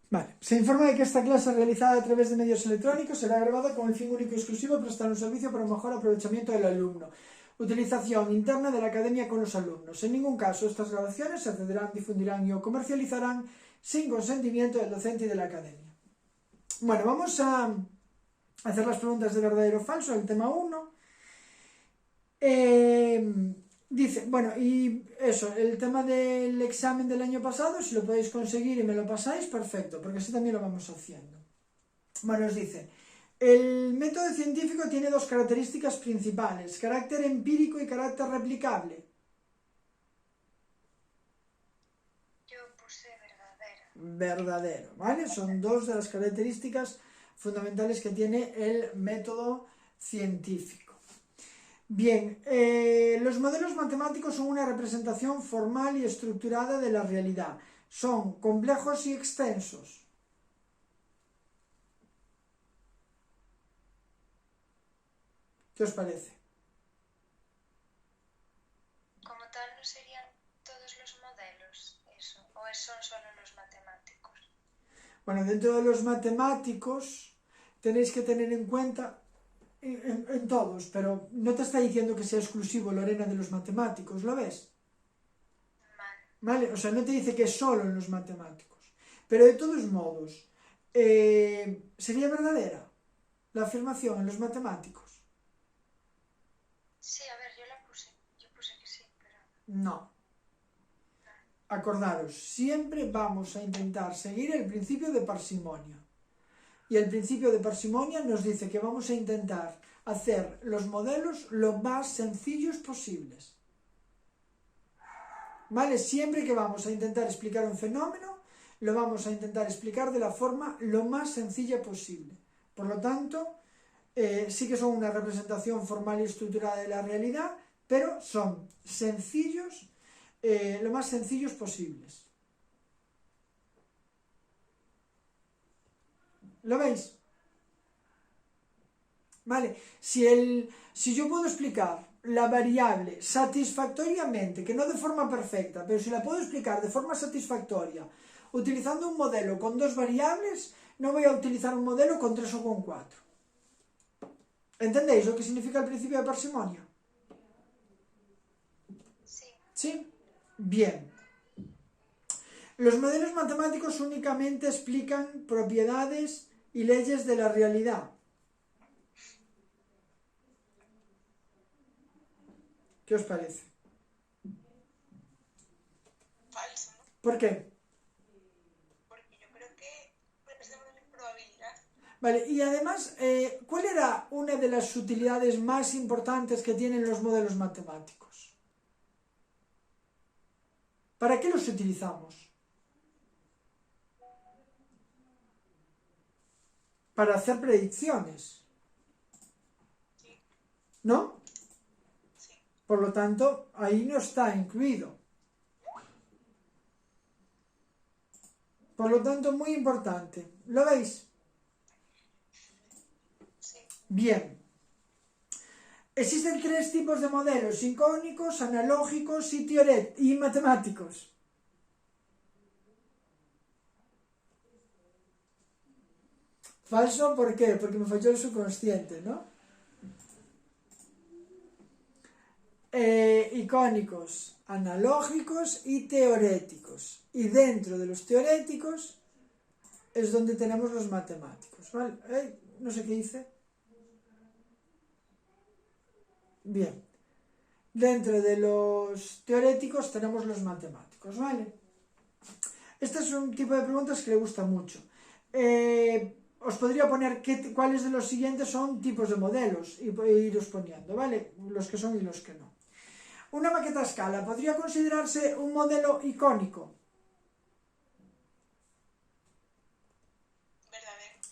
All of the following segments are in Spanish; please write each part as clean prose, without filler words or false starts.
Vale. Se informa de que esta clase realizada a través de medios electrónicos será grabada con el fin único y exclusivo de prestar un servicio para un mejor aprovechamiento del alumno. Utilización interna de la academia con los alumnos. En ningún caso estas grabaciones se accederán, difundirán y o comercializarán sin consentimiento del docente y de la academia. Bueno, vamos a hacer las preguntas de verdadero o falso, el tema 1. Dice, bueno, y eso, el tema del examen del año pasado, si lo podéis conseguir y me lo pasáis, perfecto, porque así también lo vamos haciendo. Bueno, os dice, el método científico tiene dos características principales, carácter empírico y carácter replicable. Yo puse verdadero. Verdadero, ¿vale? Son dos de las características fundamentales que tiene el método científico. Bien, los modelos matemáticos son una representación formal y estructurada de la realidad. Son complejos y extensos. ¿Qué os parece? Como tal, ¿no serían todos los modelos eso? ¿O son solo los matemáticos? Bueno, dentro de los matemáticos tenéis que tener en cuenta en todos, pero no te está diciendo que sea exclusivo, Lorena, de los matemáticos, ¿lo ves? ¿Vale? O sea, no te dice que es solo en los matemáticos. Pero de todos modos, ¿sería verdadera la afirmación en los matemáticos? Sí, a ver, yo puse que sí, pero... No. Acordaros, siempre vamos a intentar seguir el principio de parsimonia. Y el principio de parsimonia nos dice que vamos a intentar hacer los modelos lo más sencillos posibles. ¿Vale? Siempre que vamos a intentar explicar un fenómeno, lo vamos a intentar explicar de la forma lo más sencilla posible. Por lo tanto, sí que son una representación formal y estructurada de la realidad, pero son sencillos, lo más sencillos posibles. ¿Lo veis? Vale, si yo puedo explicar la variable satisfactoriamente, que no de forma perfecta, pero si la puedo explicar de forma satisfactoria, utilizando un modelo con dos variables, no voy a utilizar un modelo con 3 o con 4. ¿Entendéis lo que significa el principio de parsimonia? Sí. ¿Sí? Bien. Los modelos matemáticos únicamente explican propiedades y leyes de la realidad. ¿Qué os parece? Falso, ¿no? ¿Por qué? Porque yo creo que representa una probabilidad. Vale, y además, ¿cuál era una de las utilidades más importantes que tienen los modelos matemáticos? ¿Para qué los utilizamos? Para hacer predicciones. Sí. ¿No? Sí. Por lo tanto, ahí no está incluido. Por lo tanto, muy importante. ¿Lo veis? Sí. Bien. Existen 3 tipos de modelos: sincrónicos, analógicos y matemáticos. Falso, ¿por qué? Porque me falló el subconsciente, ¿no? Icónicos, analógicos y teoréticos. Y dentro de los teoréticos es donde tenemos los matemáticos, ¿vale? No sé qué hice. Bien. Dentro de los teoréticos tenemos los matemáticos, ¿vale? Este es un tipo de preguntas que le gusta mucho. Os podría poner cuáles de los siguientes son tipos de modelos y iros poniendo, ¿vale? Los que son y los que no. Una maqueta a escala podría considerarse un modelo icónico.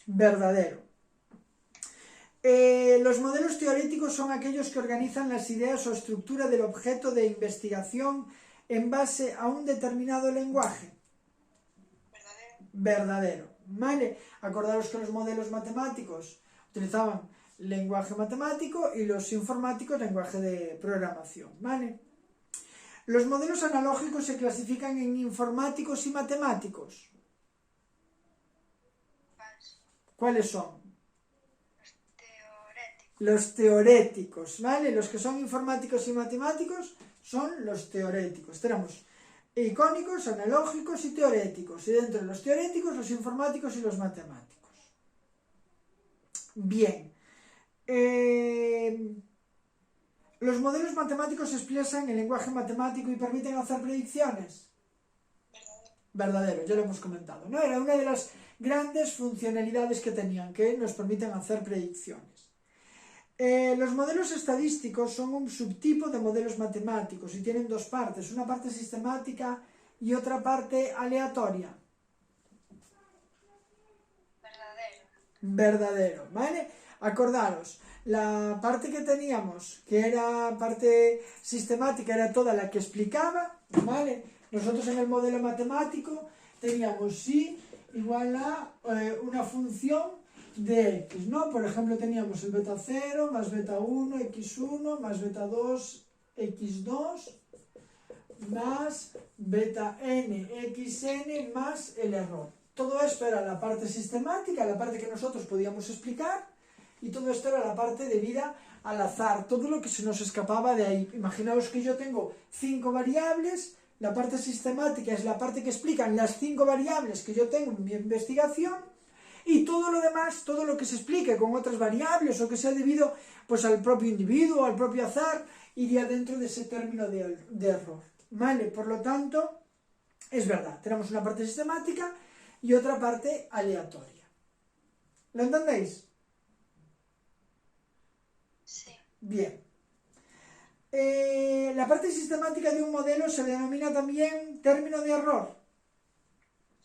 Verdadero. Los modelos teoréticos son aquellos que organizan las ideas o estructura del objeto de investigación en base a un determinado lenguaje. Verdadero. ¿Vale? Acordaros que los modelos matemáticos utilizaban lenguaje matemático y los informáticos lenguaje de programación. ¿Vale? Los modelos analógicos se clasifican en informáticos y matemáticos. ¿Cuáles son? Teoréticos. Los teoréticos, ¿vale? Los que son informáticos y matemáticos son los teoréticos. Tenemos icónicos, analógicos y teoréticos. Y dentro de los teoréticos, los informáticos y los matemáticos. Bien. Los modelos matemáticos expresan el lenguaje matemático y permiten hacer predicciones. Verdadero, ya lo hemos comentado, ¿no? Era una de las grandes funcionalidades que tenían, que nos permiten hacer predicciones. Los modelos estadísticos son un subtipo de modelos matemáticos y tienen dos partes, una parte sistemática y otra parte aleatoria. Verdadero, ¿vale? Acordaros, la parte que teníamos, que era parte sistemática, era toda la que explicaba, ¿vale? Nosotros en el modelo matemático teníamos y igual a una función de x, ¿no? Por ejemplo, teníamos el beta 0 más beta 1, x1 más beta 2, x2 más beta n, xn más el error. Todo esto era la parte sistemática, la parte que nosotros podíamos explicar, y todo esto era la parte debida al azar, todo lo que se nos escapaba de ahí. Imaginaos que yo tengo 5 variables, la parte sistemática es la parte que explican las 5 variables que yo tengo en mi investigación, y todo lo demás, todo lo que se explique con otras variables o que sea debido pues al propio individuo, al propio azar, iría dentro de ese término de error, ¿vale? Por lo tanto, es verdad, tenemos una parte sistemática y otra parte aleatoria. ¿Lo entendéis? Sí. Bien. La parte sistemática de un modelo se denomina también término de error.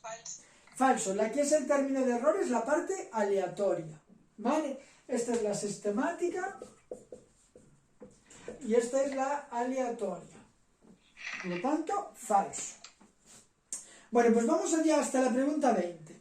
Falso. Falso. La que es el término de error es la parte aleatoria. ¿Vale? Esta es la sistemática y esta es la aleatoria. Por lo tanto, falso. Bueno, pues vamos allá hasta la pregunta 20.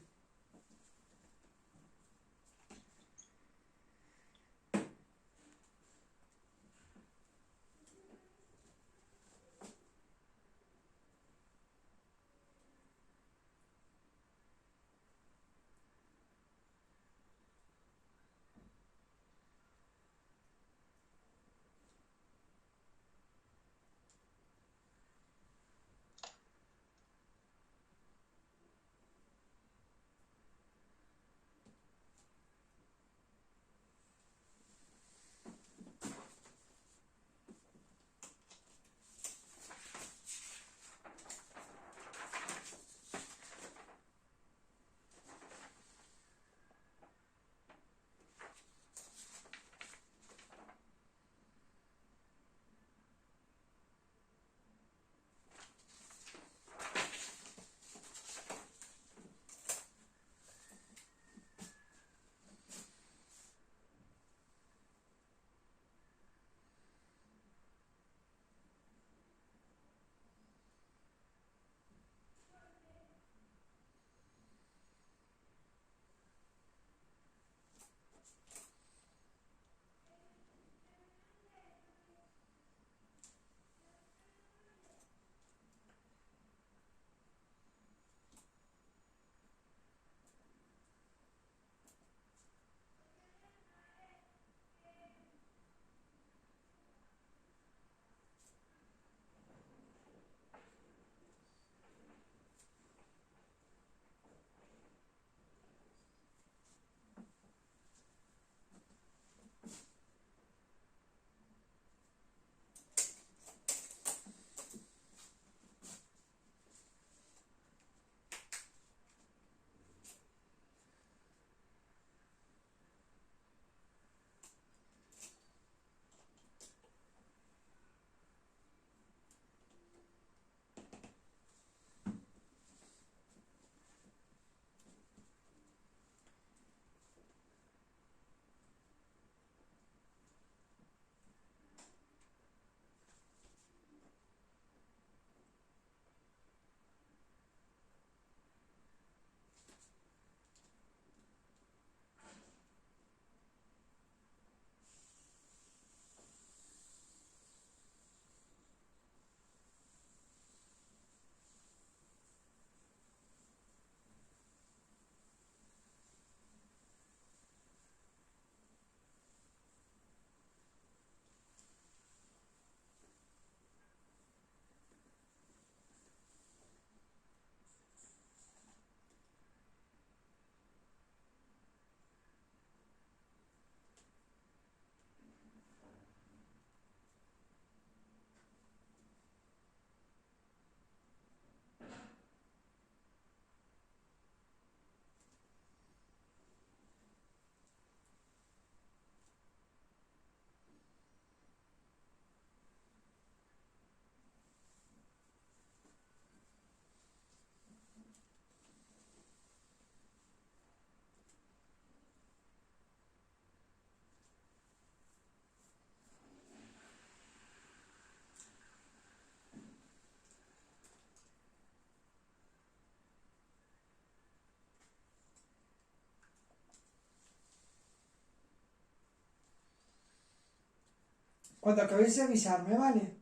Cuando acabéis de avisarme, ¿vale?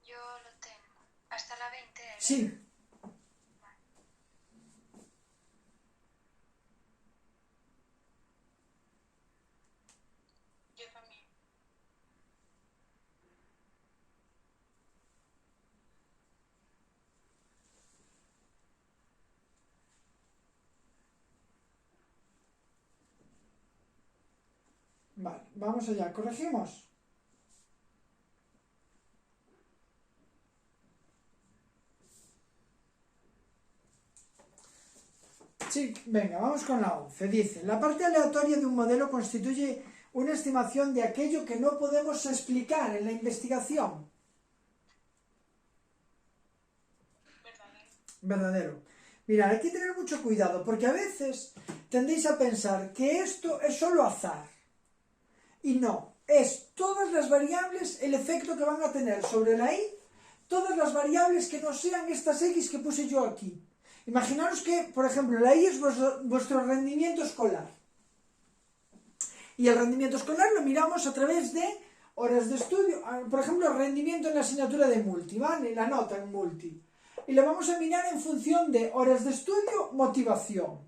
Yo lo tengo. Hasta la 20, ¿eh? Sí. Yo también. Vale, vamos allá. ¿Corregimos? Sí, venga, vamos con la 11. Dice, la parte aleatoria de un modelo constituye una estimación de aquello que no podemos explicar en la investigación. Verdadero. Mirad, hay que tener mucho cuidado, porque a veces tendéis a pensar que esto es solo azar. Y no, es todas las variables, el efecto que van a tener sobre la y, todas las variables que no sean estas x que puse yo aquí. Imaginaros que, por ejemplo, la y es vuestro rendimiento escolar. Y el rendimiento escolar lo miramos a través de horas de estudio. Por ejemplo, rendimiento en la asignatura de multi, ¿vale? La nota en multi. Y lo vamos a mirar en función de horas de estudio, motivación.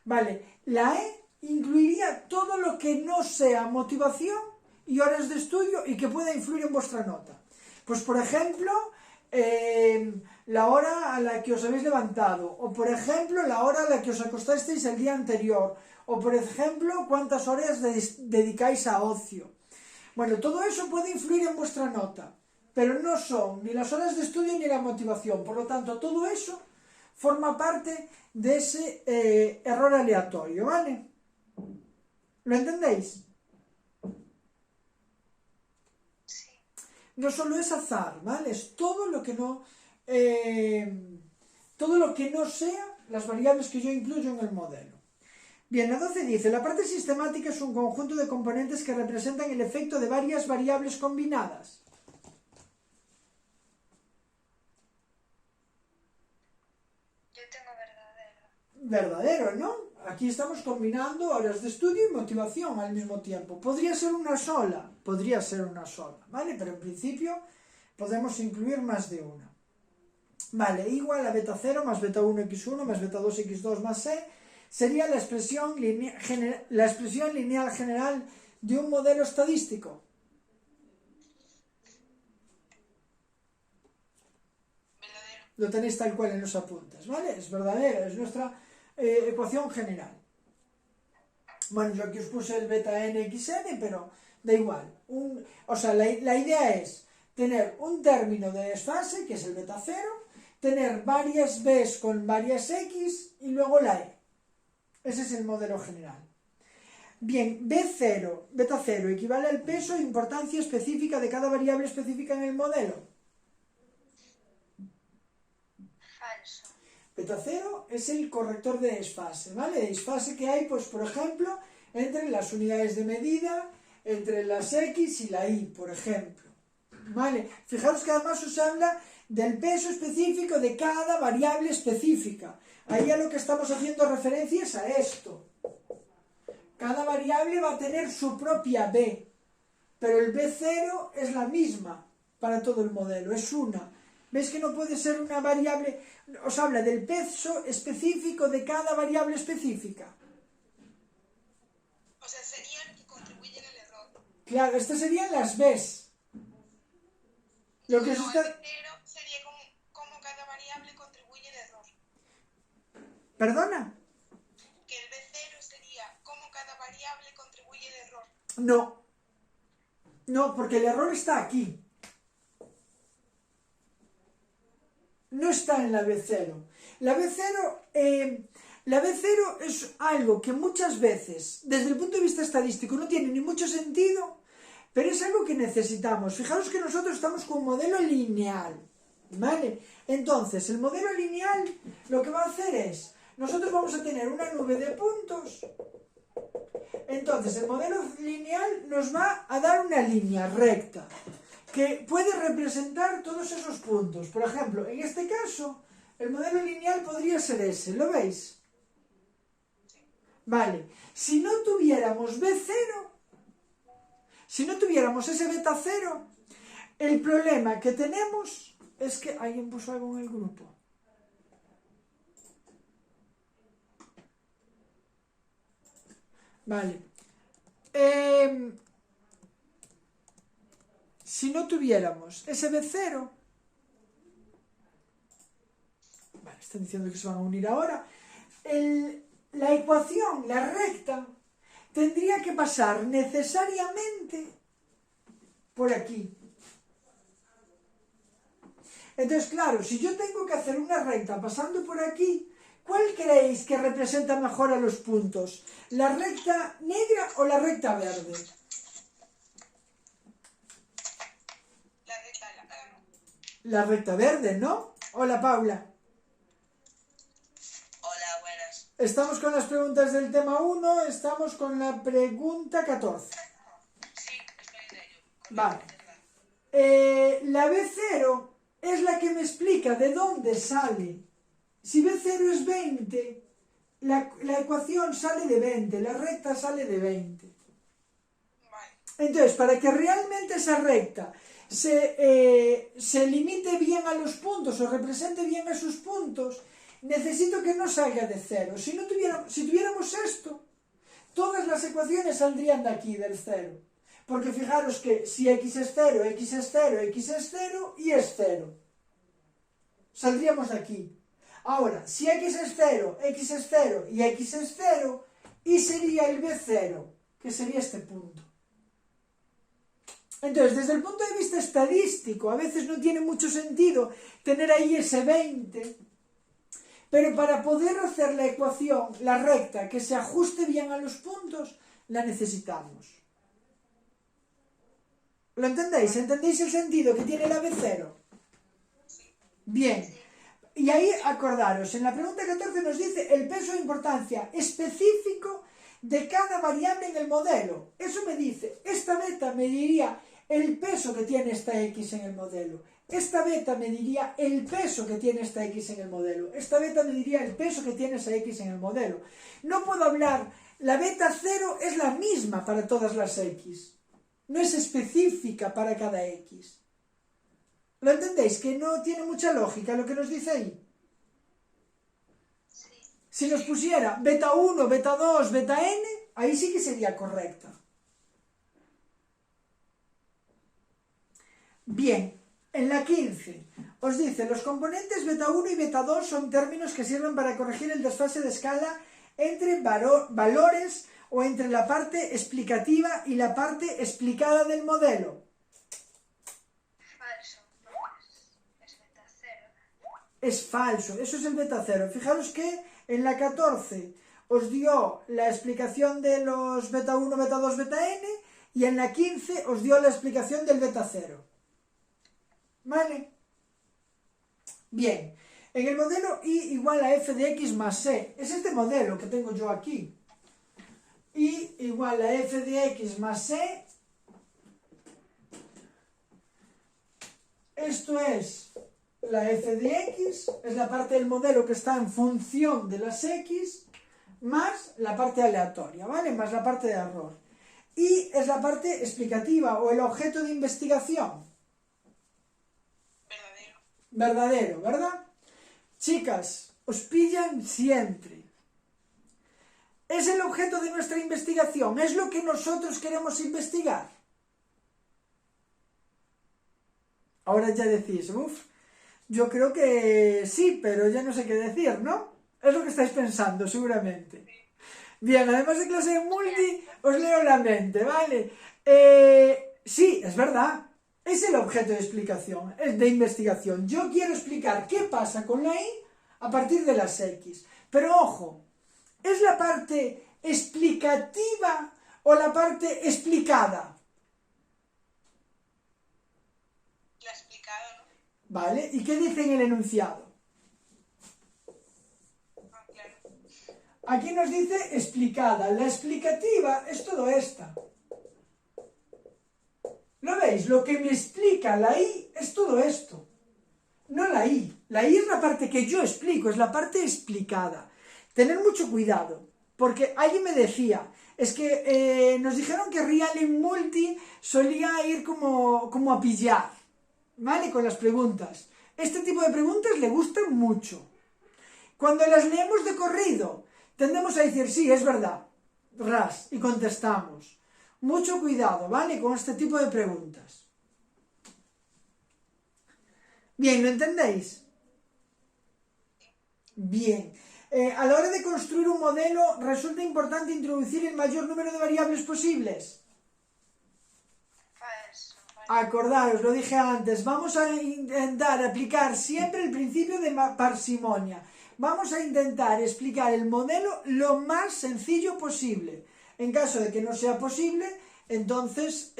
Vale, la E incluiría todo lo que no sea motivación y horas de estudio y que pueda influir en vuestra nota. Pues, por ejemplo, la hora a la que os habéis levantado, o por ejemplo, la hora a la que os acostasteis el día anterior, o por ejemplo, cuántas horas dedicáis a ocio. Bueno, todo eso puede influir en vuestra nota, pero no son ni las horas de estudio ni la motivación. Por lo tanto, todo eso forma parte de ese error aleatorio, ¿vale? ¿Lo entendéis? Sí. No solo es azar, ¿vale? Es todo lo que no sea las variables que yo incluyo en el modelo. Bien, la 12 dice, la parte sistemática es un conjunto de componentes que representan el efecto de varias variables combinadas. Yo tengo verdadero. Verdadero, ¿no? Aquí estamos combinando horas de estudio y motivación al mismo tiempo. Podría ser una sola, ¿vale? Pero en principio podemos incluir más de una. Vale, igual a beta 0 más beta 1 x1 más beta 2 x2 más c sería la expresión lineal general de un modelo estadístico. Verdadero. Lo tenéis tal cual en los apuntes, ¿vale? Es verdadero, es nuestra ecuación general. Bueno, yo aquí os puse el beta n xn, pero da igual. La idea es tener un término de desfase, que es el beta 0, tener varias b's con varias x y luego la e. Ese es el modelo general. Bien, B0, beta 0 equivale al peso e importancia específica de cada variable específica en el modelo. Falso. Beta 0 es el corrector de desfase, ¿vale? De desfase que hay, pues, por ejemplo, entre las unidades de medida, entre las x y la y, por ejemplo. ¿Vale? Fijaros que además os habla del peso específico de cada variable específica. Ahí a lo que estamos haciendo referencia es a esto. Cada variable va a tener su propia b, pero el B0 es la misma para todo el modelo, es una. ¿Veis que no puede ser una variable? Os habla del peso específico de cada variable específica. O sea, serían que contribuyen al error. Claro, estas serían las Bs. Lo que No, está... el cero sería como cada variable contribuye ¿Perdona? Que el B0 sería cómo cada variable contribuye al error. No. No, porque el error está aquí. No está en la B0. La B0 es algo que muchas veces, desde el punto de vista estadístico, no tiene ni mucho sentido, pero es algo que necesitamos. Fijaros que nosotros estamos con un modelo lineal, ¿vale? Entonces, el modelo lineal lo que va a hacer es, nosotros vamos a tener una nube de puntos. Entonces, el modelo lineal nos va a dar una línea recta que puede representar todos esos puntos. Por ejemplo, en este caso, el modelo lineal podría ser ese, ¿lo veis? Vale, si no tuviéramos B0, si no tuviéramos ese beta 0, el problema que tenemos es que alguien puso algo en el grupo. Vale. Si no tuviéramos ese B0, vale, están diciendo que se van a unir ahora, la ecuación, la recta, tendría que pasar necesariamente por aquí. Entonces, claro, si yo tengo que hacer una recta pasando por aquí, ¿cuál creéis que representa mejor a los puntos? ¿La recta negra o la recta verde? La recta verde, ¿no? Hola, Paula. Hola, buenas. Estamos con las preguntas del tema 1, estamos con la pregunta 14. Sí, estoy en ello. Vale. La B0 es la que me explica de dónde sale. Si B0 es 20, la ecuación sale de 20, la recta sale de 20. Vale. Entonces, para que realmente esa recta se limite bien a los puntos o represente bien esos puntos, necesito que no salga de 0. Si tuviéramos esto, todas las ecuaciones saldrían de aquí, del 0. Porque fijaros que si x es 0, x es 0, x es 0 y es 0. Saldríamos de aquí. Ahora, si x es 0, x es 0 y x es 0, y sería el B0, que sería este punto. Entonces, desde el punto de vista estadístico, a veces no tiene mucho sentido tener ahí ese 20, pero para poder hacer la ecuación, la recta, que se ajuste bien a los puntos, la necesitamos. ¿Lo entendéis? ¿Entendéis el sentido que tiene la B0? Bien. Y ahí, acordaros, en la pregunta 14 nos dice el peso de importancia específico de cada variable en el modelo. Eso me dice, esta beta me diría el peso que tiene esta X en el modelo. Esta beta me diría el peso que tiene esta X en el modelo. Esta beta me diría el peso que tiene esa X en el modelo. No puedo hablar, la beta 0 es la misma para todas las X. No es específica para cada X. ¿Lo entendéis? Que no tiene mucha lógica lo que nos dice ahí. Sí. Si nos pusiera beta 1, beta 2, beta n, ahí sí que sería correcta. Bien, en la 15 os dice, los componentes beta 1 y beta 2 son términos que sirven para corregir el desfase de escala entre valores o entre la parte explicativa y la parte explicada del modelo. Falso, es beta 0. Es falso, eso es el beta 0. Fijaros que en la 14 os dio la explicación de los beta 1, beta 2, beta n, y en la 15 os dio la explicación del beta 0. ¿Vale? Bien, en el modelo I igual a f de x más c, es este modelo que tengo yo aquí. I igual a f de x más c, esto es la f de x, es la parte del modelo que está en función de las x, más la parte aleatoria, ¿vale? Más la parte de error. Y es la parte explicativa o el objeto de investigación. Verdadero. Verdadero, ¿verdad? Chicas, os pillan siempre. Es el objeto de nuestra investigación, es lo que nosotros queremos investigar. Ahora ya decís, yo creo que sí, pero ya no sé qué decir, ¿no? Es lo que estáis pensando, seguramente. Bien, además de clase de multi, os leo la mente, ¿vale? Sí, es verdad. Es el objeto de explicación, es de investigación. Yo quiero explicar qué pasa con la y a partir de las x. Pero ojo, ¿es la parte explicativa o la parte explicada? La explicada, ¿no? ¿Vale? ¿Y qué dice en el enunciado? Ah, claro. Aquí nos dice explicada. La explicativa es todo esta. ¿Lo veis? Lo que me explica la I es todo esto. No la I. La I es la parte que yo explico, es la parte explicada. Tener mucho cuidado, porque alguien me decía, es que nos dijeron que Real en Multi solía ir como a pillar, ¿vale? Con las preguntas. Este tipo de preguntas le gustan mucho. Cuando las leemos de corrido, tendemos a decir, sí, es verdad, ras, y contestamos. Mucho cuidado, ¿vale? Con este tipo de preguntas. Bien, ¿lo entendéis? Bien. A la hora de construir un modelo, resulta importante introducir el mayor número de variables posibles. Falso. Acordaros, lo dije antes, vamos a intentar aplicar siempre el principio de parsimonia. Vamos a intentar explicar el modelo lo más sencillo posible. En caso de que no sea posible, entonces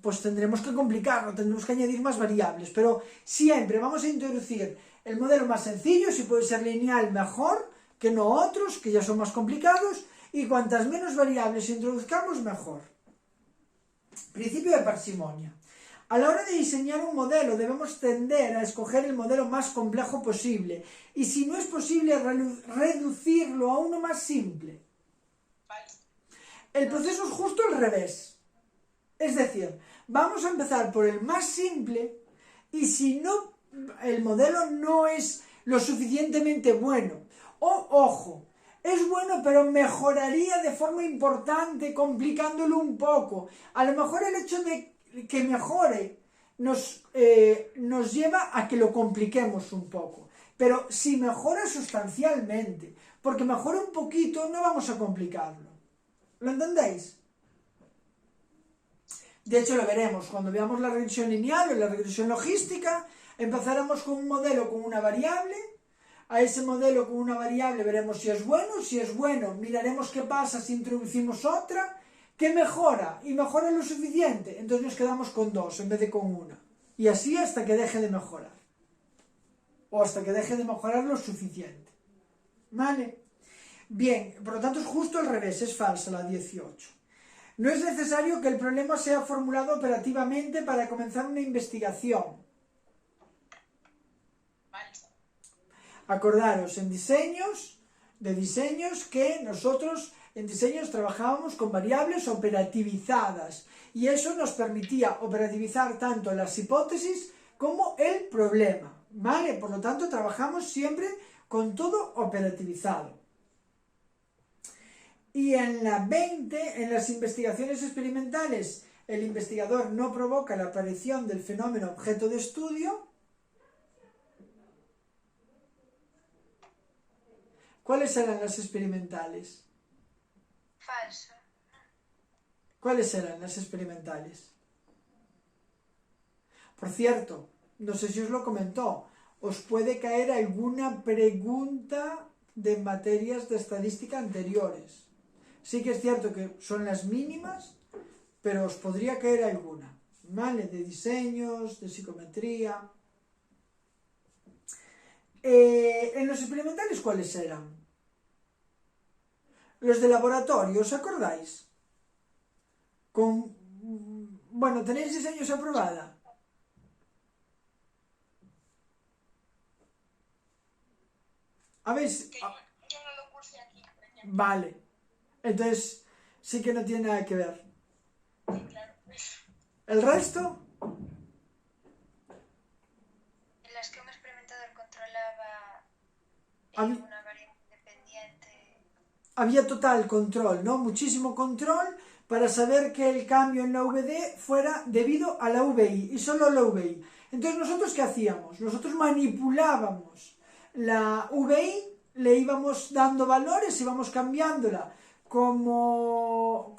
pues tendremos que complicarlo, tendremos que añadir más variables. Pero siempre vamos a introducir el modelo más sencillo, si puede ser lineal mejor, que no otros, que ya son más complicados, y cuantas menos variables introduzcamos, mejor. Principio de parsimonia. A la hora de diseñar un modelo debemos tender a escoger el modelo más complejo posible y si no es posible reducirlo a uno más simple. Falso. El proceso es justo al revés. Es decir, vamos a empezar por el más simple y si no, el modelo no es lo suficientemente bueno. O, ojo, es bueno pero mejoraría de forma importante complicándolo un poco. A lo mejor el hecho de que mejore nos lleva a que lo compliquemos un poco. Pero si mejora sustancialmente, porque mejora un poquito, no vamos a complicarlo. ¿Lo entendéis? De hecho lo veremos cuando veamos la regresión lineal o la regresión logística. Empezaremos con un modelo con una variable. A ese modelo con una variable veremos si es bueno. Si es bueno, miraremos qué pasa si introducimos otra que mejora y mejora lo suficiente. Entonces nos quedamos con dos en vez de con una. Y así hasta que deje de mejorar. O hasta que deje de mejorar lo suficiente. ¿Vale? Bien, por lo tanto es justo al revés, es falsa la 18. No es necesario que el problema sea formulado operativamente para comenzar una investigación. Falso. Acordaros, en diseños que nosotros en diseños trabajábamos con variables operativizadas y eso nos permitía operativizar tanto las hipótesis como el problema, ¿vale? Por lo tanto, trabajamos siempre con todo operativizado. Y en la 20, en las investigaciones experimentales, el investigador no provoca la aparición del fenómeno objeto de estudio. ¿Cuáles eran las experimentales? Falso. ¿Cuáles eran las experimentales? Por cierto, no sé si os lo comentó, os puede caer alguna pregunta de materias de estadística anteriores. Sí que es cierto que son las mínimas, pero os podría caer alguna, ¿vale? De diseños, de psicometría. En los experimentales, ¿cuáles eran? Los de laboratorio, ¿os acordáis? Bueno, ¿tenéis diseños aprobada? ¿Habéis? Que yo no lo cursé aquí, por ejemplo. Vale. Entonces, sí que no tiene nada que ver. Sí, claro. ¿El resto? En las que un experimentador controlaba Hab- una variable independiente. Había total control, ¿no? Muchísimo control para saber que el cambio en la VD fuera debido a la VI y solo la VI. Entonces, ¿nosotros qué hacíamos? Nosotros manipulábamos la VI le íbamos dando valores, íbamos cambiándola como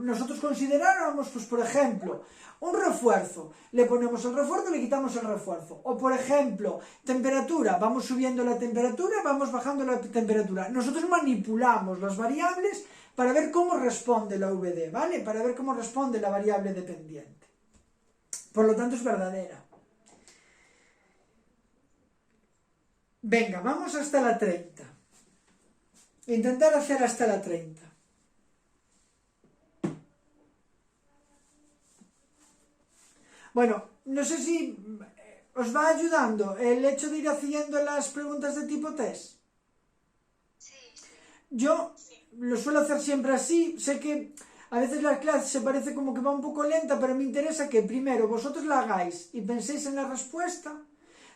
nosotros consideráramos, pues por ejemplo, un refuerzo, le ponemos el refuerzo, le quitamos el refuerzo. O por ejemplo, temperatura, vamos subiendo la temperatura, vamos bajando la temperatura. Nosotros manipulamos las variables para ver cómo responde la VD, ¿vale? Para ver cómo responde la variable dependiente. Por lo tanto es verdadera. Venga, vamos hasta la 30. Intentar hacer hasta la 30. Bueno, no sé si os va ayudando el hecho de ir haciendo las preguntas de tipo test. Sí, sí. Yo lo suelo hacer siempre así. Sé que a veces la clase se parece como que va un poco lenta, pero me interesa que primero vosotros la hagáis y penséis en la respuesta.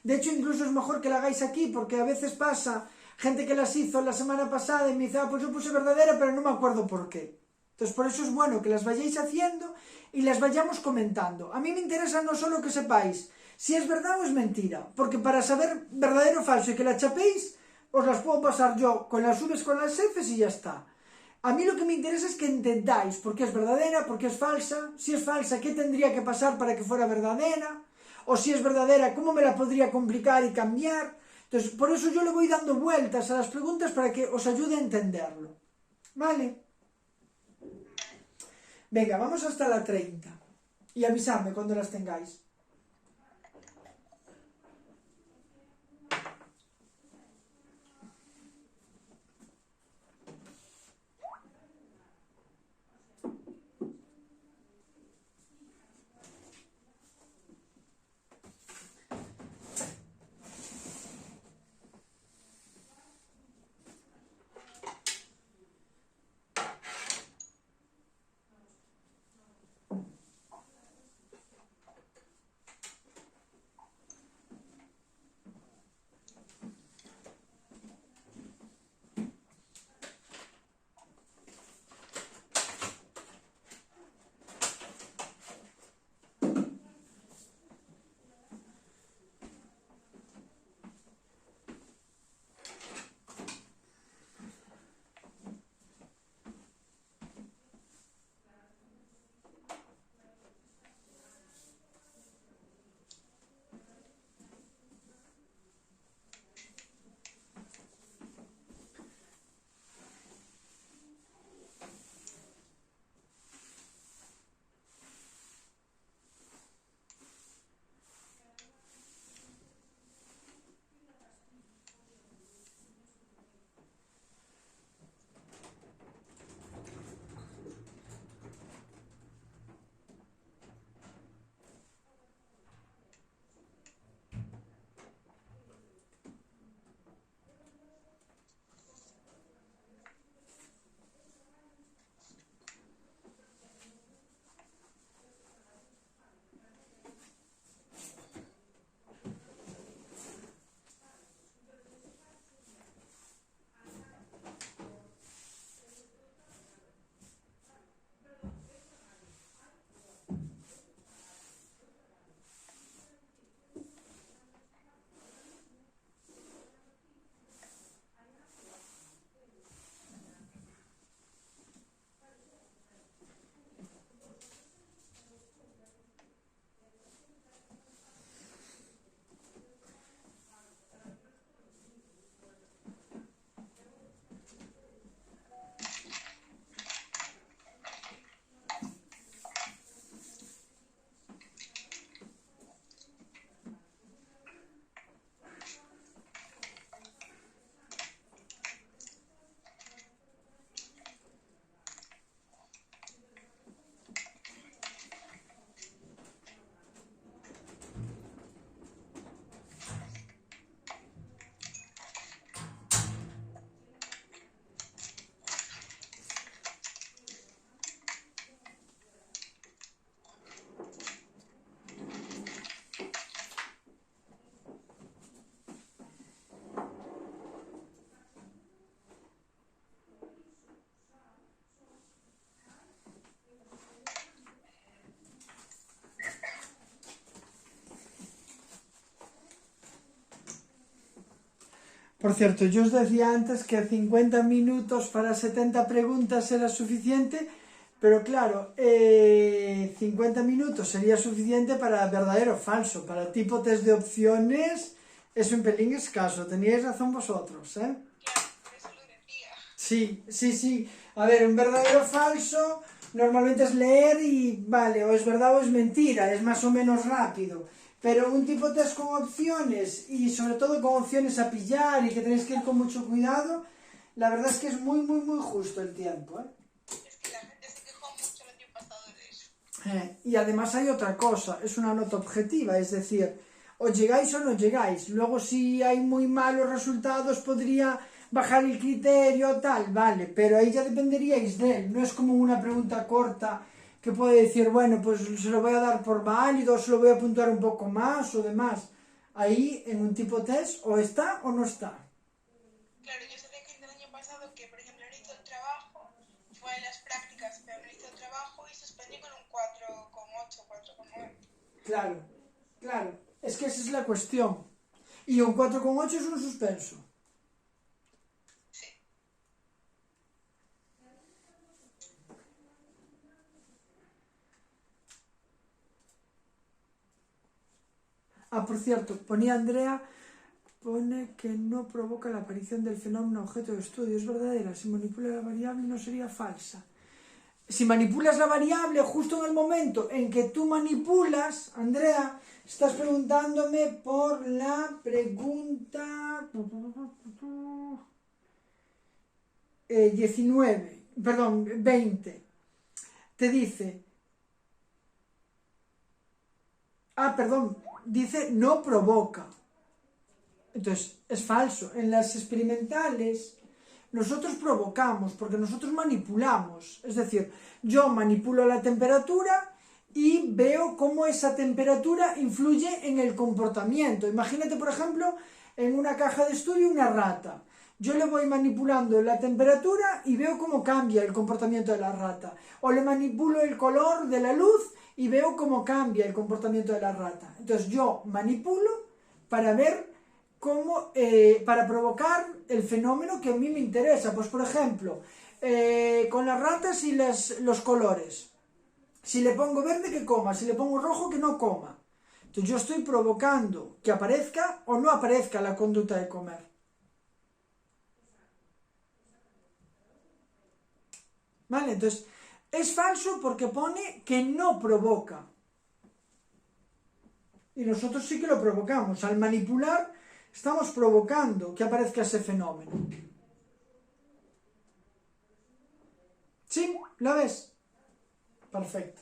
De hecho, incluso es mejor que la hagáis aquí, porque a veces pasa gente que las hizo la semana pasada y me dice, pues yo puse verdadera, pero no me acuerdo por qué. Entonces, por eso es bueno que las vayáis haciendo y las vayamos comentando. A mí me interesa no solo que sepáis si es verdad o es mentira, porque para saber verdadero o falso y que la chapéis, os las puedo pasar yo con las V's, con las F's y ya está. A mí lo que me interesa es que entendáis por qué es verdadera, por qué es falsa. Si es falsa, qué tendría que pasar para que fuera verdadera. O si es verdadera, cómo me la podría complicar y cambiar. Entonces, por eso yo le voy dando vueltas a las preguntas para que os ayude a entenderlo. ¿Vale? Venga, vamos hasta la 30. Y avisadme cuando las tengáis. Por cierto, yo os decía antes que 50 minutos para 70 preguntas era suficiente, pero claro, 50 minutos sería suficiente para verdadero o falso. Para tipo test de opciones es un pelín escaso. Teníais razón vosotros, ¿eh? Claro, por eso lo decía. Sí, sí, sí. A ver, un verdadero o falso normalmente es leer y vale, o es verdad o es mentira, es más o menos rápido. Pero un tipo test con opciones y sobre todo con opciones a pillar y que tenéis que ir con mucho cuidado, la verdad es que es muy, muy, muy justo el tiempo, ¿eh? Es que la gente se quejó mucho el año pasado de eso. Y además hay otra cosa, es una nota objetiva, es decir, o llegáis o no llegáis. Luego si hay muy malos resultados podría bajar el criterio, tal, vale, pero ahí ya dependeríais de él. No es como una pregunta corta que puede decir, bueno, pues se lo voy a dar por válido, se lo voy a puntuar un poco más o demás. Ahí en un tipo test o está o no está. Claro, yo sé de gente el año pasado que, por ejemplo, no hizo el trabajo, fue a las prácticas, pero no hizo el trabajo y suspendió con un 4,8, 4,9. Claro, claro, es que esa es la cuestión. Y un 4,8 es un suspenso. Sí. Ah, por cierto, ponía Andrea, pone que no provoca la aparición del fenómeno objeto de estudio. Es verdadera. Si manipula la variable no sería falsa. Si manipulas la variable justo en el momento en que tú manipulas, Andrea, estás preguntándome por la pregunta 19, perdón, 20. Te dice, perdón, dice no provoca. Entonces, es falso. En las experimentales, nosotros provocamos, porque nosotros manipulamos. Es decir, yo manipulo la temperatura y veo cómo esa temperatura influye en el comportamiento. Imagínate, por ejemplo, en una caja de estudio una rata. Yo le voy manipulando la temperatura y veo cómo cambia el comportamiento de la rata. O le manipulo el color de la luz y veo cómo cambia el comportamiento de la rata. Entonces yo manipulo para ver cómo, para provocar el fenómeno que a mí me interesa. Pues por ejemplo, con las ratas y los colores. Si le pongo verde, que coma. Si le pongo rojo, que no coma. Entonces yo estoy provocando que aparezca o no aparezca la conducta de comer. ¿Vale? Entonces, es falso porque pone que no provoca. Y nosotros sí que lo provocamos. Al manipular, estamos provocando que aparezca ese fenómeno. ¿Sí? ¿Lo ves? Perfecto.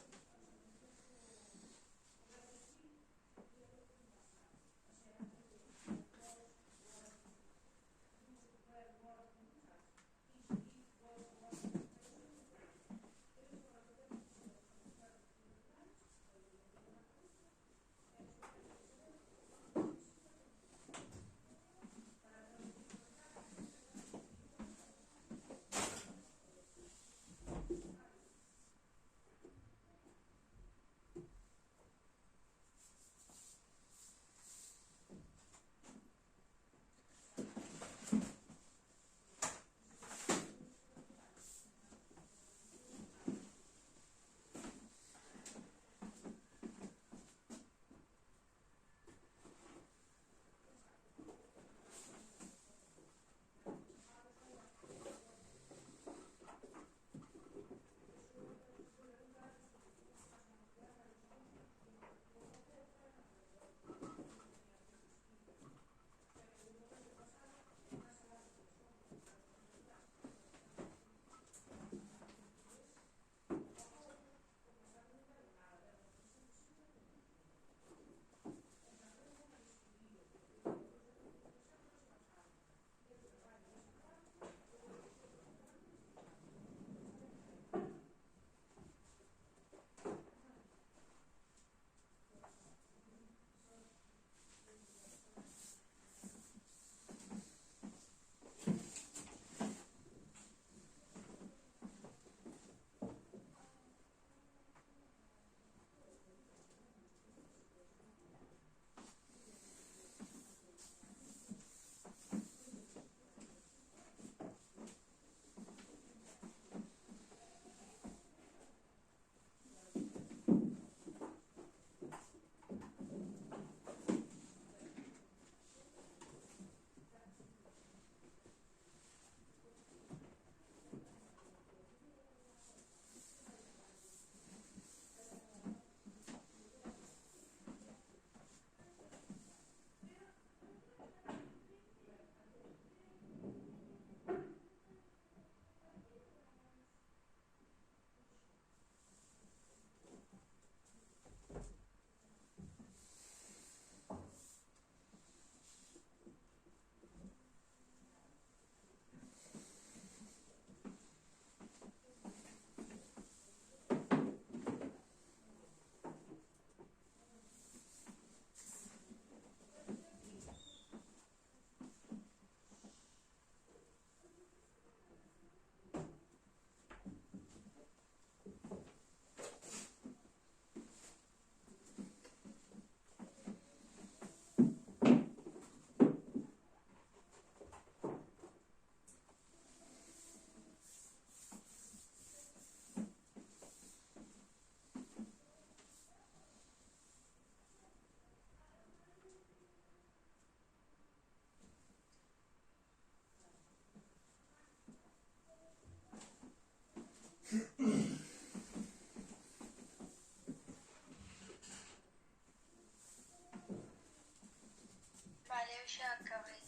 xa acabei.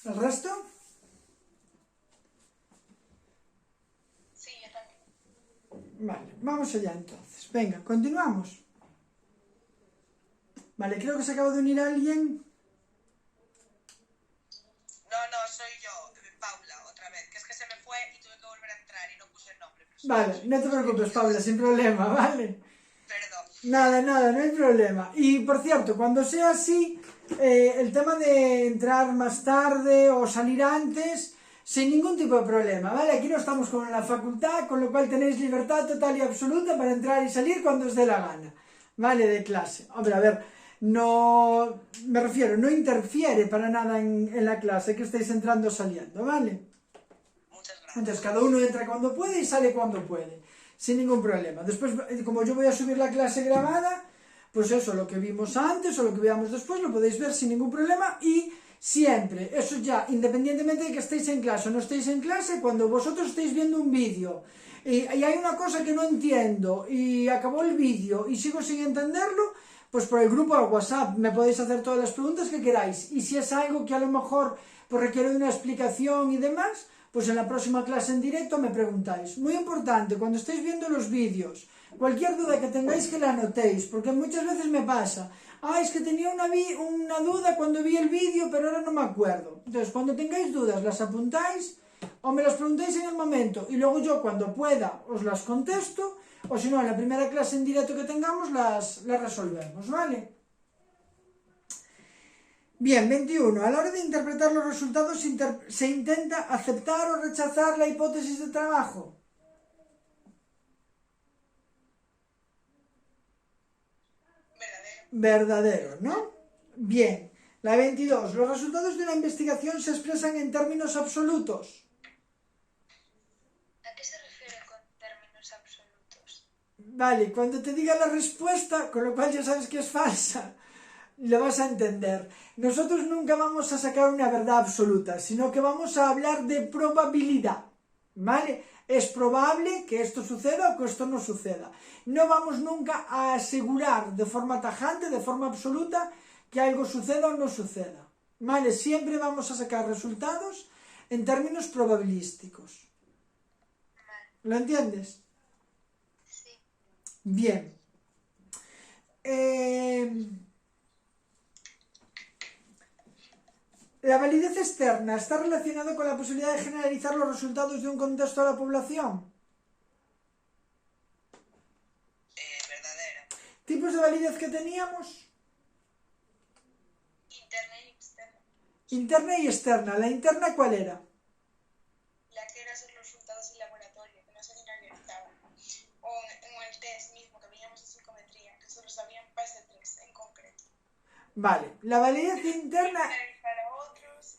¿El resto? Sí, yo también. Vale, vamos allá entonces. Venga, continuamos. Vale, creo que se acaba de unir alguien. No, soy yo, Paula, otra vez. Que es que se me fue y tuve que volver a entrar y no puse el nombre. Pero Vale, no te preocupes, Paula, sin problema, ¿vale? Perdón. Nada, no hay problema. Y por cierto, cuando sea así, el tema de entrar más tarde o salir antes, sin ningún tipo de problema, ¿vale? Aquí no estamos con la facultad, con lo cual tenéis libertad total y absoluta para entrar y salir cuando os dé la gana, ¿vale? De clase. Hombre, a ver, no, me refiero, no interfiere para nada en la clase que estéis entrando o saliendo, ¿vale? Muchas gracias. Entonces cada uno entra cuando puede y sale cuando puede, sin ningún problema. Después, como yo voy a subir la clase grabada, pues eso, lo que vimos antes o lo que veamos después, lo podéis ver sin ningún problema. Y siempre, eso ya, independientemente de que estéis en clase o no estéis en clase, cuando vosotros estéis viendo un vídeo y hay una cosa que no entiendo y acabó el vídeo y sigo sin entenderlo, pues por el grupo de WhatsApp me podéis hacer todas las preguntas que queráis. Y si es algo que a lo mejor pues requiere de una explicación y demás, pues en la próxima clase en directo me preguntáis. Muy importante, cuando estéis viendo los vídeos, cualquier duda que tengáis que la anotéis, porque muchas veces me pasa, es que tenía una duda cuando vi el vídeo, pero ahora no me acuerdo. Entonces, cuando tengáis dudas, las apuntáis o me las preguntáis en el momento y luego yo cuando pueda os las contesto, o si no, en la primera clase en directo que tengamos las resolvemos, ¿vale? Bien, 21. A la hora de interpretar los resultados se intenta aceptar o rechazar la hipótesis de trabajo. Verdadero, ¿no? Bien. La 22. Los resultados de una investigación se expresan en términos absolutos. ¿A qué se refiere con términos absolutos? Vale, cuando te diga la respuesta, con lo cual ya sabes que es falsa, lo vas a entender. Nosotros nunca vamos a sacar una verdad absoluta, sino que vamos a hablar de probabilidad, ¿vale? Es probable que esto suceda o que esto no suceda. No vamos nunca a asegurar de forma tajante, de forma absoluta, que algo suceda o no suceda, ¿vale? Siempre vamos a sacar resultados en términos probabilísticos. ¿Lo entiendes? Sí. Bien. La validez externa está relacionada con la posibilidad de generalizar los resultados de un contexto a la población. Verdadera. ¿Tipos de validez que teníamos? Interna y externa. Interna y externa. ¿La interna cuál era? La que era hacer los resultados en laboratorio, que no se generalizaban. O en el test mismo, que veíamos en psicometría, que solo sabían para ese test en concreto. Vale. La validez interna... Generalizar a otros.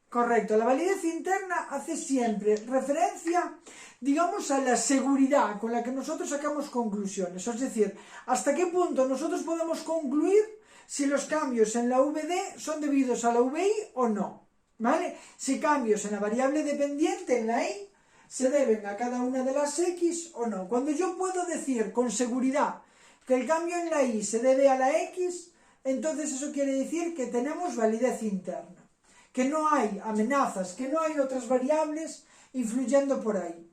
Correcto. La validez interna hace siempre referencia, digamos, a la seguridad con la que nosotros sacamos conclusiones. Es decir, hasta qué punto nosotros podemos concluir si los cambios en la VD son debidos a la VI o no, ¿vale? Si cambios en la variable dependiente, en la Y, se deben a cada una de las X o no. Cuando yo puedo decir con seguridad que el cambio en la Y se debe a la X, entonces eso quiere decir que tenemos validez interna, que no hay amenazas, que no hay otras variables influyendo por ahí.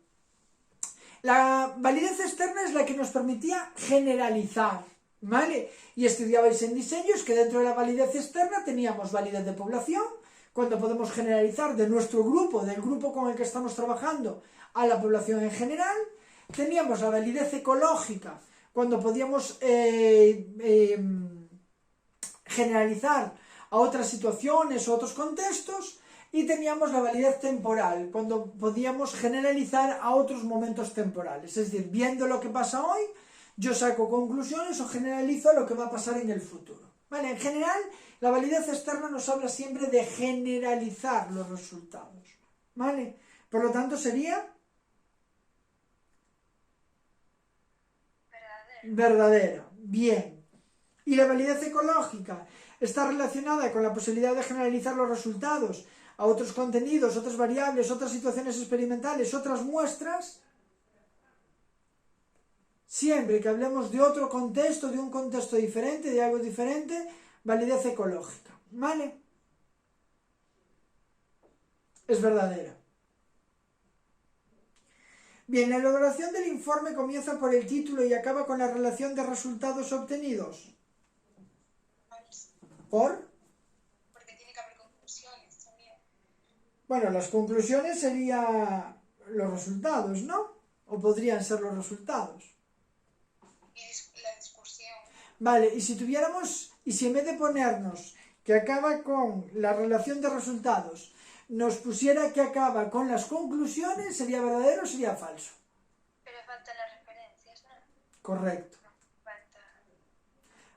La validez externa es la que nos permitía generalizar, ¿vale? Y estudiabais en diseños que dentro de la validez externa teníamos validez de población, cuando podemos generalizar de nuestro grupo, del grupo con el que estamos trabajando, a la población en general. Teníamos la validez ecológica, cuando podíamos generalizar a otras situaciones o otros contextos, y teníamos la validez temporal, cuando podíamos generalizar a otros momentos temporales. Es decir, viendo lo que pasa hoy, yo saco conclusiones o generalizo lo que va a pasar en el futuro, ¿vale? En general, la validez externa nos habla siempre de generalizar los resultados, ¿vale? Por lo tanto, sería verdadera. Bien. Y la validez ecológica está relacionada con la posibilidad de generalizar los resultados a otros contenidos, otras variables, otras situaciones experimentales, otras muestras. Siempre que hablemos de otro contexto, de un contexto diferente, de algo diferente, validez ecológica. ¿vale? Es verdadera. Bien, la elaboración del informe comienza por el título y acaba con la relación de resultados obtenidos. Falso. ¿Por? Porque tiene que haber conclusiones también. Bueno, las conclusiones serían los resultados, ¿no? O podrían ser los resultados. Y la discusión. Vale, y si en vez de ponernos que acaba con la relación de resultados, nos pusiera que acaba con las conclusiones, ¿sería verdadero o sería falso? Pero faltan las referencias, ¿no? Correcto. Falta.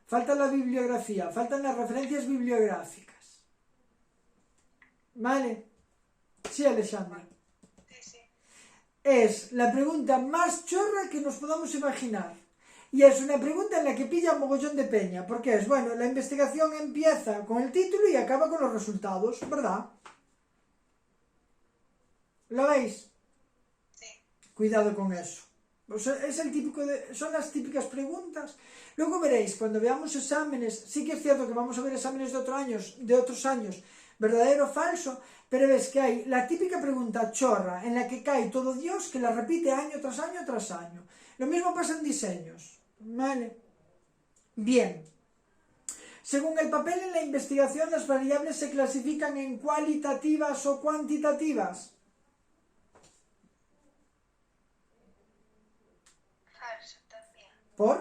Falta la bibliografía, faltan las referencias bibliográficas. ¿Vale? Sí, Alexandra. Sí, sí. Es la pregunta más chorra que nos podamos imaginar. Y es una pregunta en la que pilla un mogollón de peña. Porque es, bueno, la investigación empieza con el título y acaba con los resultados, ¿verdad? ¿Lo veis? Sí. Cuidado con eso. O sea, son las típicas preguntas. Luego veréis, cuando veamos exámenes, sí que es cierto que vamos a ver exámenes de otros años, verdadero o falso, pero ves que hay la típica pregunta chorra en la que cae todo Dios, que la repite año tras año tras año. Lo mismo pasa en diseños, ¿vale? Bien. Según el papel en la investigación, las variables se clasifican en cualitativas o cuantitativas. Falso también. ¿Por?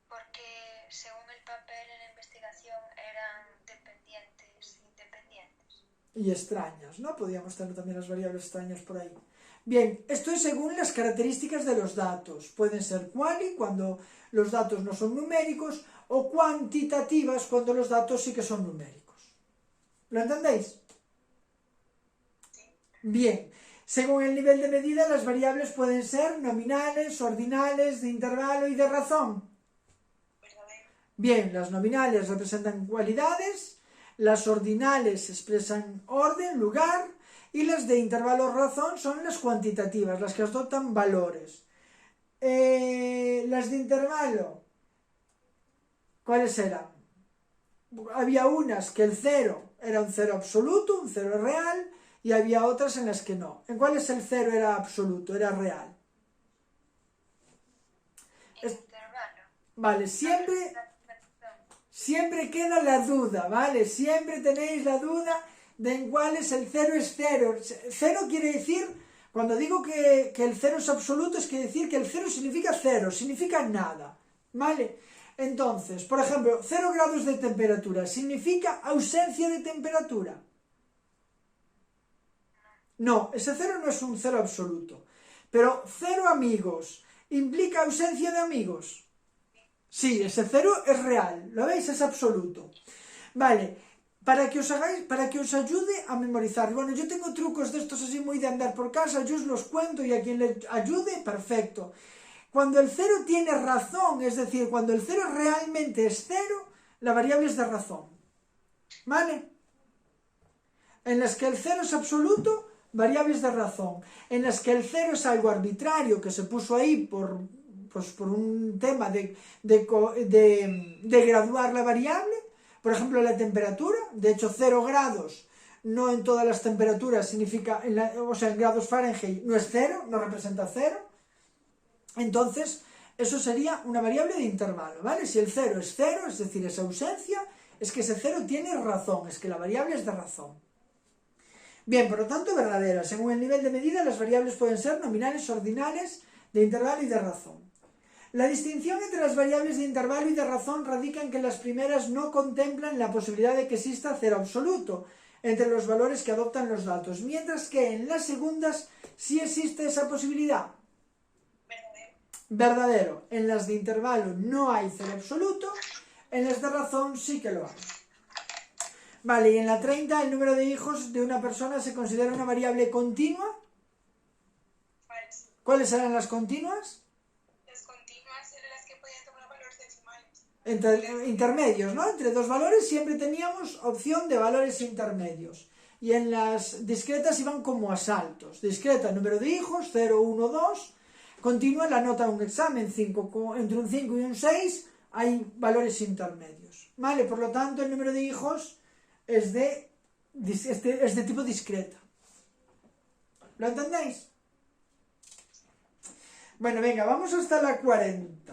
Porque según el papel en la investigación eran dependientes, independientes. Y extrañas, ¿no? Podríamos tener también las variables extrañas por ahí. Bien, esto es según las características de los datos. Pueden ser quali, cuando los datos no son numéricos, o cuantitativas, cuando los datos sí que son numéricos. ¿Lo entendéis? Bien, según el nivel de medida, las variables pueden ser nominales, ordinales, de intervalo y de razón. Verdadero. Bien, las nominales representan cualidades, las ordinales expresan orden, lugar, y las de intervalo razón son las cuantitativas, las que adoptan valores. Las de intervalo, ¿cuáles eran? Había unas que el cero era un cero absoluto, un cero real, y había otras en las que no. ¿En cuáles el cero era absoluto, era real? Intervalo. Vale, siempre queda la duda, ¿vale? Siempre tenéis la duda de en cuál es el cero es cero. Cero quiere decir, cuando digo que el cero es absoluto, es quiere decir que el cero significa cero, significa nada, ¿vale? Entonces, por ejemplo, 0 grados de temperatura, ¿significa ausencia de temperatura? No, ese cero no es un cero absoluto. Pero 0 amigos, ¿implica ausencia de amigos? Sí, ese cero es real, ¿lo veis? Es absoluto. Vale, para que os ayude a memorizar. Bueno, yo tengo trucos de estos así muy de andar por casa, yo os los cuento y a quien le ayude, perfecto. Cuando el cero tiene razón, es decir, cuando el cero realmente es cero, la variable es de razón. ¿Vale? En las que el cero es absoluto, variables de razón. En las que el cero es algo arbitrario que se puso ahí por un tema de graduar la variable. Por ejemplo, la temperatura. De hecho, 0 grados no en todas las temperaturas significa, en grados Fahrenheit no es cero, no representa cero. Entonces, eso sería una variable de intervalo, ¿vale? Si el cero, es decir, es ausencia, es que ese cero tiene razón, es que la variable es de razón. Bien, por lo tanto, verdadera. Según el nivel de medida, las variables pueden ser nominales, ordinales, de intervalo y de razón. La distinción entre las variables de intervalo y de razón radica en que las primeras no contemplan la posibilidad de que exista cero absoluto entre los valores que adoptan los datos, mientras que en las segundas sí existe esa posibilidad. Verdadero. En las de intervalo no hay cero absoluto, en las de razón sí que lo hay. Vale, y en la 30, el número de hijos de una persona se considera una variable continua. Falso. ¿Cuáles eran las continuas? Las continuas eran las que podían tomar valores decimales. Intermedios, ¿no? Entre dos valores siempre teníamos opción de valores intermedios. Y en las discretas iban como a saltos. Discreta, número de hijos, 0, 1, 2. Continua, la nota de un examen, entre un 5 y un 6. hay valores intermedios, ¿vale? Por lo tanto, el número de hijos es de tipo discreta. ¿Lo entendéis? Bueno, venga, vamos hasta la 40.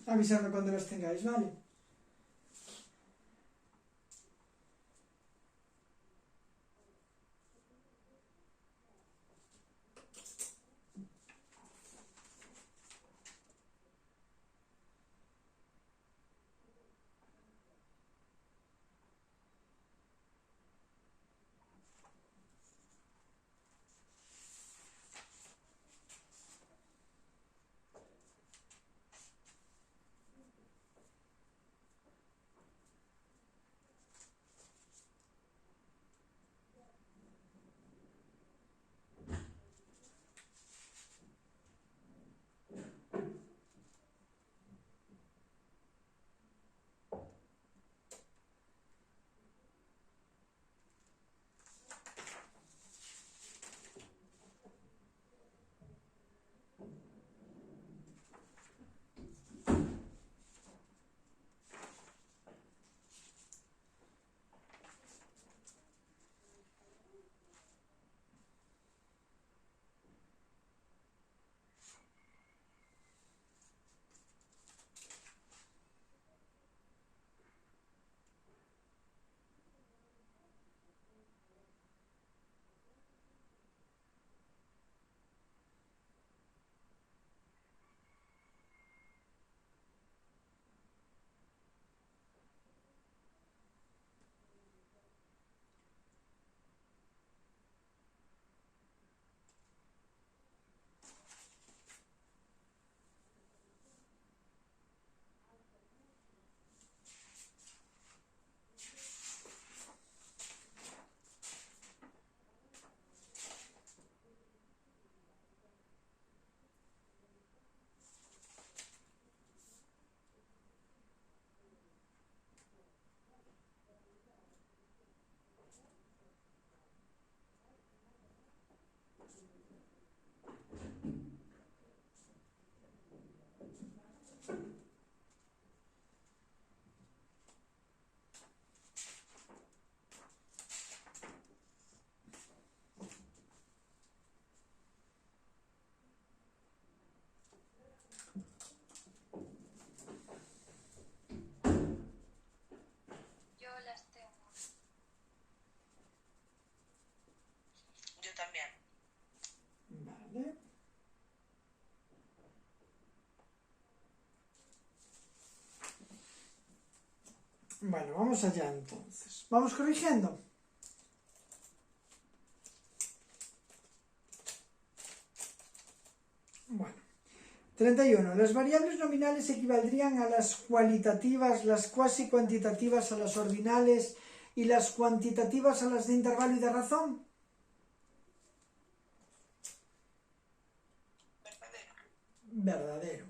Avisadme cuando los tengáis, ¿vale? Bueno, vamos allá entonces. Vamos corrigiendo. Bueno, 31. Las variables nominales equivaldrían a las cualitativas, las cuasi cuantitativas a las ordinales y las cuantitativas a las de intervalo y de razón. Verdadero. Verdadero.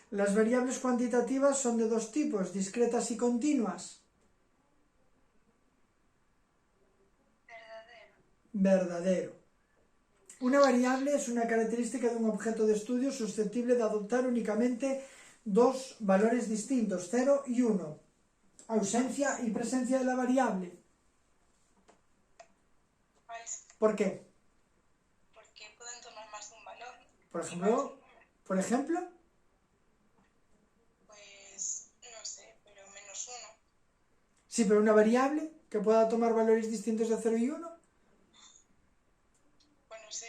Las variables cuantitativas son de dos tipos, discretas y continuas. Verdadero. Verdadero. Una variable es una característica de un objeto de estudio susceptible de adoptar únicamente dos valores distintos, 0 y 1. Ausencia y presencia de la variable. Falso. ¿Por qué? Porque pueden tomar más de un valor. Por Y ejemplo, más de un número. Pues no sé, pero -1. Sí, pero una variable que pueda tomar valores distintos de 0 y 1. Pues no sé,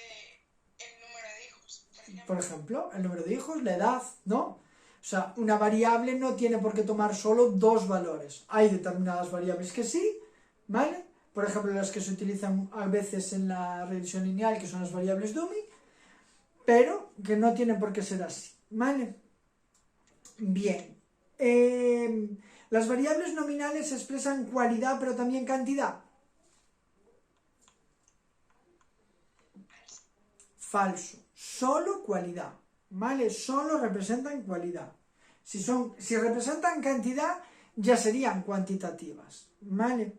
el número de hijos, por ejemplo. Por ejemplo, el número de hijos, la edad, ¿no? O sea, una variable no tiene por qué tomar solo dos valores. Hay determinadas variables que sí, ¿vale? Por ejemplo, las que se utilizan a veces en la regresión lineal, que son las variables dummy, pero que no tienen por qué ser así, ¿vale? Bien. Las variables nominales expresan cualidad, pero también cantidad. Falso. Solo cualidad, ¿vale? Solo representan cualidad. Si representan cantidad, ya serían cuantitativas, ¿vale?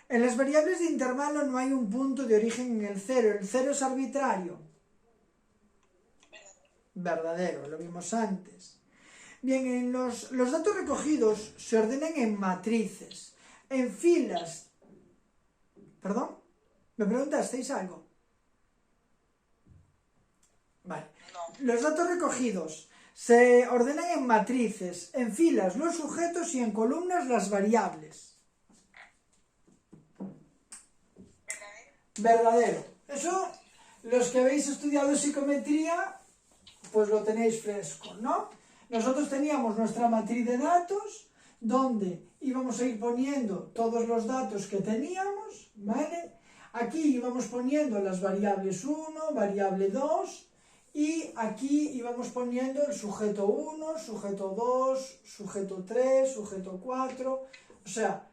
En las variables de intervalo no hay un punto de origen en el cero. El cero es arbitrario. Verdadero, lo vimos antes. Bien, en los datos recogidos se ordenan en matrices, en filas. ¿Perdón? ¿Me preguntasteis algo? Vale. No. Los datos recogidos se ordenan en matrices, en filas los sujetos y en columnas las variables. Verdadero. Eso, los que habéis estudiado psicometría, pues lo tenéis fresco, ¿no? Nosotros teníamos nuestra matriz de datos, donde íbamos a ir poniendo todos los datos que teníamos, ¿vale? Aquí íbamos poniendo las variables 1, variable 2, y aquí íbamos poniendo el sujeto 1, sujeto 2, sujeto 3, sujeto 4, o sea,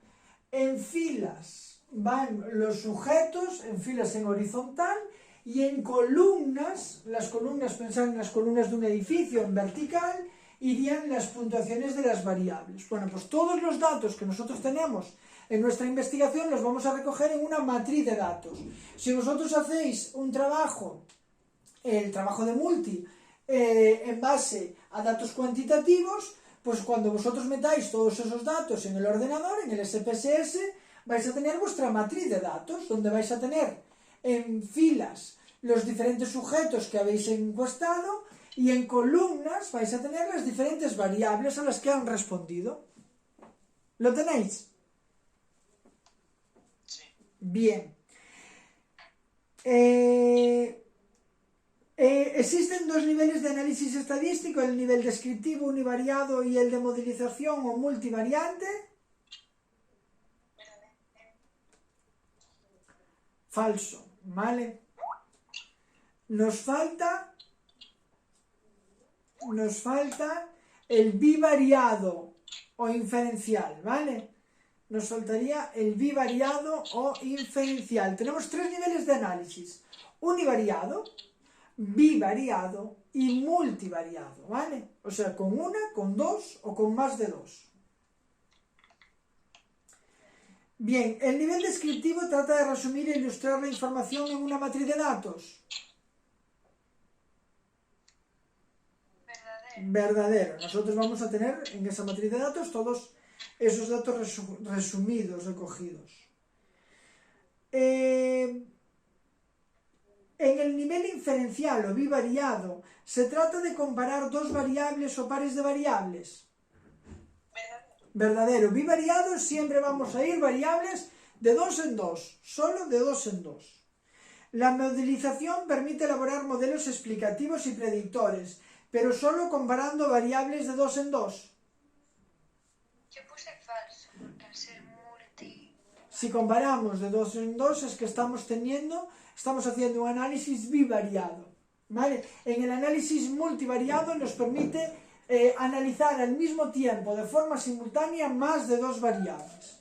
en filas van los sujetos, en filas en horizontal, y en columnas, las columnas, pensad en las columnas de un edificio en vertical, irían las puntuaciones de las variables. Bueno, pues todos los datos que nosotros tenemos en nuestra investigación los vamos a recoger en una matriz de datos. Si vosotros hacéis un trabajo, el trabajo de multi, en base a datos cuantitativos, pues cuando vosotros metáis todos esos datos en el ordenador, en el SPSS, vais a tener vuestra matriz de datos, donde vais a tener en filas los diferentes sujetos que habéis encuestado y en columnas vais a tener las diferentes variables a las que han respondido. ¿Lo tenéis? Sí. Bien. Existen dos niveles de análisis estadístico, el nivel descriptivo univariado y el de modelización o multivariante. Falso, ¿vale? Nos falta el bivariado o inferencial, ¿vale? Nos faltaría el bivariado o inferencial. Tenemos tres niveles de análisis: univariado, bivariado y multivariado, ¿vale? O sea, con una, con dos o con más de dos. Bien, el nivel descriptivo trata de resumir e ilustrar la información en una matriz de datos. Verdadero. Verdadero. Nosotros vamos a tener en esa matriz de datos todos esos datos resumidos, recogidos. En el nivel inferencial o bivariado se trata de comparar dos variables o pares de variables. Verdadero. Bivariado siempre vamos a ir variables de 2 en 2, solo de 2 en 2. La modelización permite elaborar modelos explicativos y predictores, pero solo comparando variables de 2 en 2. Yo puse falso. Si comparamos de 2 en 2 es que estamos haciendo un análisis bivariado, ¿vale? En el análisis multivariado nos permite analizar al mismo tiempo, de forma simultánea, más de 2 variables.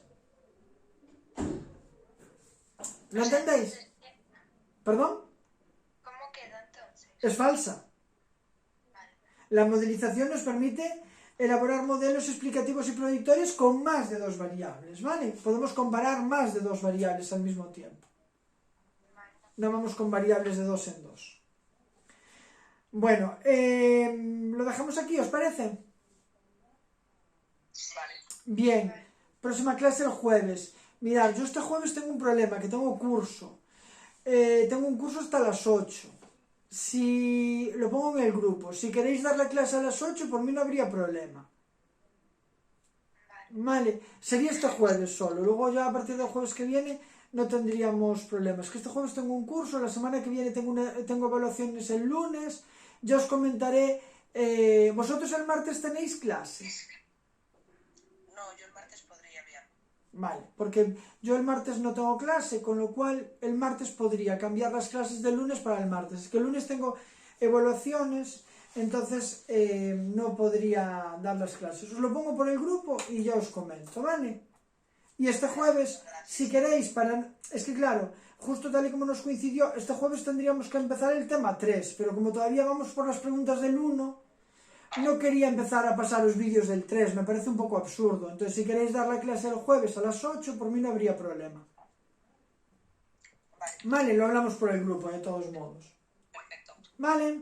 ¿Lo entendéis? ¿Perdón? ¿Cómo queda entonces? Es falsa. Vale. La modelización nos permite elaborar modelos explicativos y predictores con más de 2 variables, ¿vale? Podemos comparar más de 2 variables al mismo tiempo. No vamos con variables de 2 en 2. Bueno, lo dejamos aquí, ¿os parece? Vale. Bien, próxima clase el jueves. Mirad, yo este jueves tengo un problema, que tengo curso. Tengo un curso hasta las 8. Si lo pongo en el grupo, si queréis dar la clase a las 8, por mí no habría problema. Vale, sería este jueves solo. Luego ya a partir del jueves que viene no tendríamos problemas. Que este jueves tengo un curso, la semana que viene tengo evaluaciones el lunes. Ya os comentaré. ¿Vosotros el martes tenéis clases? No, yo el martes podría bien. Vale, porque yo el martes no tengo clase, con lo cual el martes podría cambiar las clases del lunes para el martes. Es que el lunes tengo evaluaciones, entonces no podría dar las clases. Os lo pongo por el grupo y ya os comento, ¿vale? Y este jueves, si queréis, es que claro, justo tal y como nos coincidió, este jueves tendríamos que empezar el tema 3, pero como todavía vamos por las preguntas del 1, no quería empezar a pasar los vídeos del 3, me parece un poco absurdo. Entonces, si queréis dar la clase el jueves a las 8, por mí no habría problema. Vale, lo hablamos por el grupo, de todos modos. Perfecto. Vale,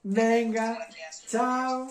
venga, Gracias. chao.